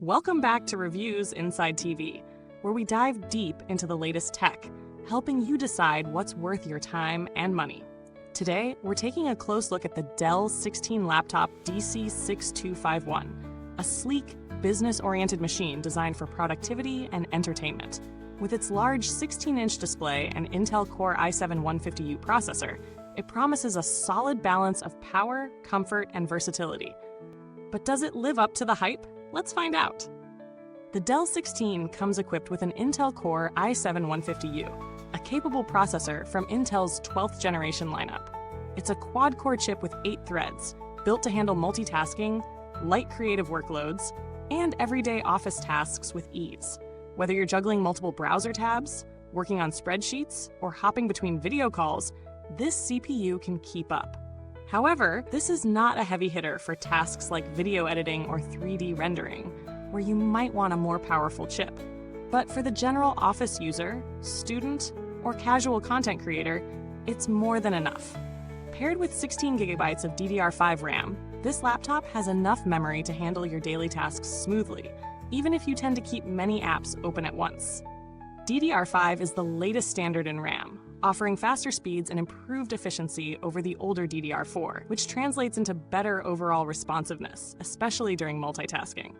Welcome back to Reviews Inside TV, where we dive deep into the latest tech, helping you decide what's worth your time and money. Today, we're taking a close look at the Dell 16 Laptop DC16251, a sleek, business-oriented machine designed for productivity and entertainment. With its large 16-inch display and Intel Core i7-150U processor, it promises a solid balance of power, comfort, and versatility. But does it live up to the hype? Let's find out. The Dell 16 comes equipped with an Intel Core i7-150U, a capable processor from Intel's 12th generation lineup. It's a quad-core chip with 8 threads, built to handle multitasking, light creative workloads, and everyday office tasks with ease. Whether you're juggling multiple browser tabs, working on spreadsheets, or hopping between video calls, this CPU can keep up. However, this is not a heavy hitter for tasks like video editing or 3D rendering, where you might want a more powerful chip. But for the general office user, student, or casual content creator, it's more than enough. Paired with 16 gigabytes of DDR5 RAM, this laptop has enough memory to handle your daily tasks smoothly, even if you tend to keep many apps open at once. DDR5 is the latest standard in RAM, offering faster speeds and improved efficiency over the older DDR4, which translates into better overall responsiveness, especially during multitasking.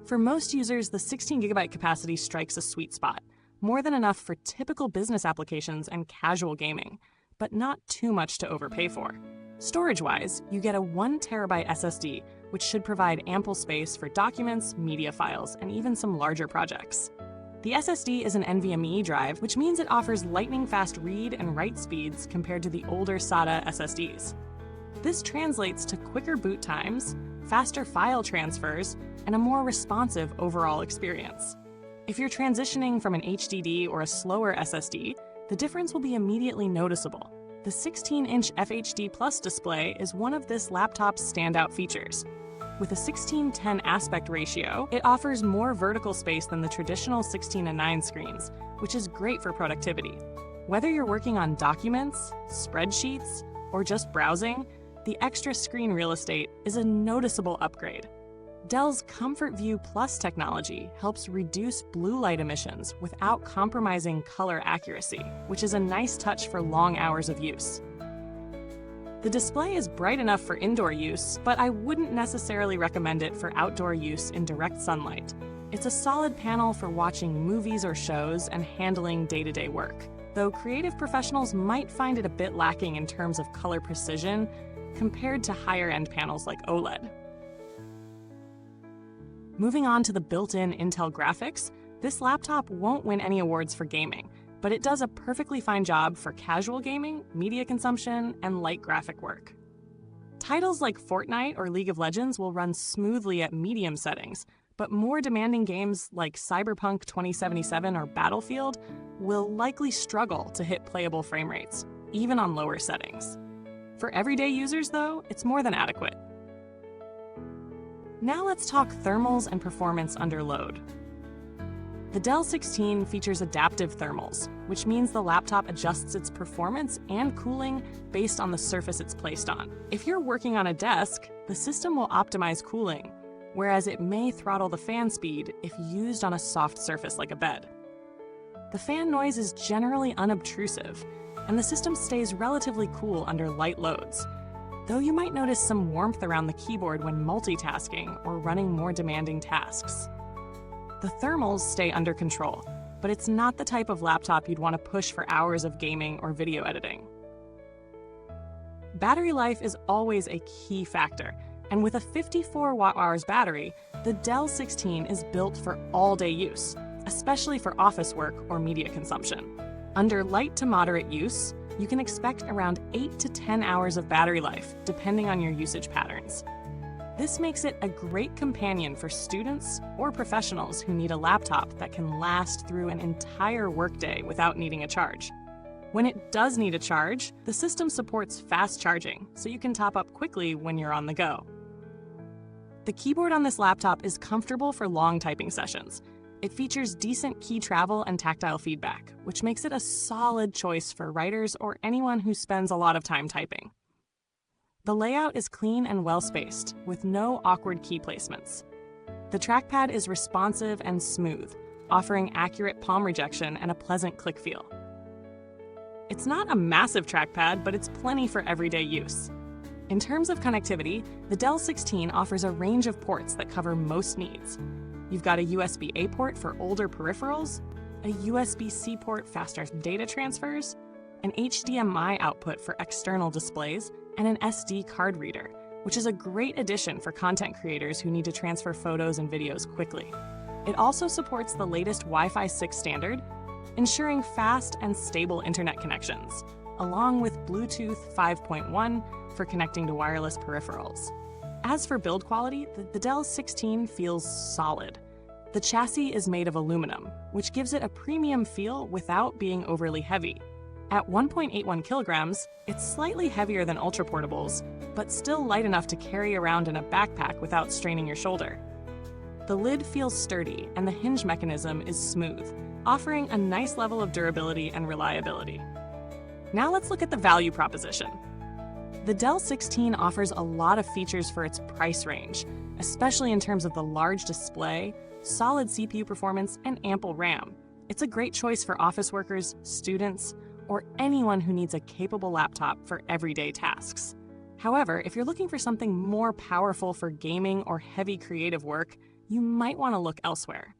For most users, the 16GB capacity strikes a sweet spot, more than enough for typical business applications and casual gaming, but not too much to overpay for. Storage-wise, you get a 1TB SSD, which should provide ample space for documents, media files, and even some larger projects. The SSD is an NVMe drive, which means it offers lightning-fast read and write speeds compared to the older SATA SSDs. This translates to quicker boot times, faster file transfers, and a more responsive overall experience. If you're transitioning from an HDD or a slower SSD, the difference will be immediately noticeable. The 16-inch FHD Plus display is one of this laptop's standout features. With a 16:10 aspect ratio, it offers more vertical space than the traditional 16:9 screens, which is great for productivity. Whether you're working on documents, spreadsheets, or just browsing, the extra screen real estate is a noticeable upgrade. Dell's Comfort View Plus technology helps reduce blue light emissions without compromising color accuracy, which is a nice touch for long hours of use. The display is bright enough for indoor use, but I wouldn't necessarily recommend it for outdoor use in direct sunlight. It's a solid panel for watching movies or shows and handling day-to-day work, though creative professionals might find it a bit lacking in terms of color precision compared to higher-end panels like OLED. Moving on to the built-in Intel graphics, this laptop won't win any awards for gaming, but it does a perfectly fine job for casual gaming, media consumption, and light graphic work. Titles like Fortnite or League of Legends will run smoothly at medium settings, but more demanding games like Cyberpunk 2077 or Battlefield will likely struggle to hit playable frame rates, even on lower settings. For everyday users, though, it's more than adequate. Now let's talk thermals and performance under load. The Dell 16 features adaptive thermals, which means the laptop adjusts its performance and cooling based on the surface it's placed on. If you're working on a desk, the system will optimize cooling, whereas it may throttle the fan speed if used on a soft surface like a bed. The fan noise is generally unobtrusive, and the system stays relatively cool under light loads, though you might notice some warmth around the keyboard when multitasking or running more demanding tasks. The thermals stay under control, but it's not the type of laptop you'd want to push for hours of gaming or video editing. Battery life is always a key factor, and with a 54 watt-hours battery, the Dell 16 is built for all-day use, especially for office work or media consumption. Under light to moderate use, you can expect around 8 to 10 hours of battery life, depending on your usage patterns. This makes it a great companion for students or professionals who need a laptop that can last through an entire workday without needing a charge. When it does need a charge, the system supports fast charging, so you can top up quickly when you're on the go. The keyboard on this laptop is comfortable for long typing sessions. It features decent key travel and tactile feedback, which makes it a solid choice for writers or anyone who spends a lot of time typing. The layout is clean and well-spaced, with no awkward key placements. The trackpad is responsive and smooth, offering accurate palm rejection and a pleasant click feel. It's not a massive trackpad, but it's plenty for everyday use. In terms of connectivity, the Dell 16 offers a range of ports that cover most needs. You've got a USB-A port for older peripherals, a USB-C port faster data transfers, an HDMI output for external displays, and an SD card reader, which is a great addition for content creators who need to transfer photos and videos quickly. It also supports the latest Wi-Fi 6 standard, ensuring fast and stable internet connections, along with Bluetooth 5.1 for connecting to wireless peripherals. As for build quality, the Dell 16 feels solid. The chassis is made of aluminum, which gives it a premium feel without being overly heavy. At 1.81 kilograms, it's slightly heavier than ultraportables, but still light enough to carry around in a backpack without straining your shoulder. The lid feels sturdy and the hinge mechanism is smooth, offering a nice level of durability and reliability. Now let's look at the value proposition. The Dell 16 offers a lot of features for its price range, especially in terms of the large display, solid CPU performance, and ample RAM. It's a great choice for office workers, students, or anyone who needs a capable laptop for everyday tasks. However, if you're looking for something more powerful for gaming or heavy creative work, you might want to look elsewhere.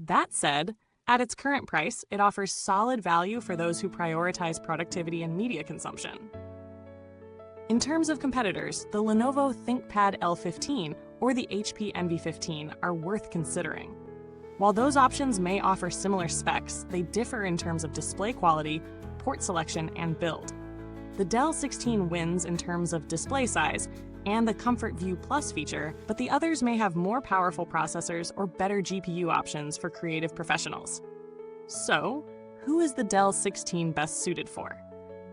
That said, at its current price, it offers solid value for those who prioritize productivity and media consumption. In terms of competitors, the Lenovo ThinkPad L15 or the HP Envy 15 are worth considering. While those options may offer similar specs, they differ in terms of display quality, port selection, and build. The Dell 16 wins in terms of display size and the Comfort View Plus feature, but the others may have more powerful processors or better GPU options for creative professionals. So, who is the Dell 16 best suited for?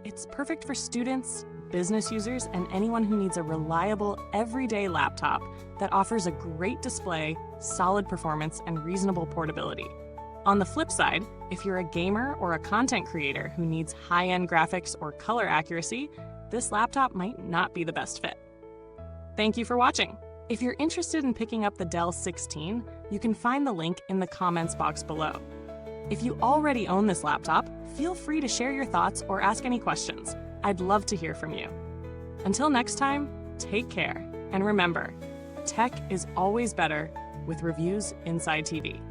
It's perfect for students, business users, and anyone who needs a reliable, everyday laptop that offers a great display, solid performance, and reasonable portability. On the flip side, if you're a gamer or a content creator who needs high-end graphics or color accuracy, this laptop might not be the best fit. Thank you for watching. If you're interested in picking up the Dell 16, you can find the link in the comments box below. If you already own this laptop, feel free to share your thoughts or ask any questions. I'd love to hear from you. Until next time, take care, and remember, tech is always better with Reviews Inside TV.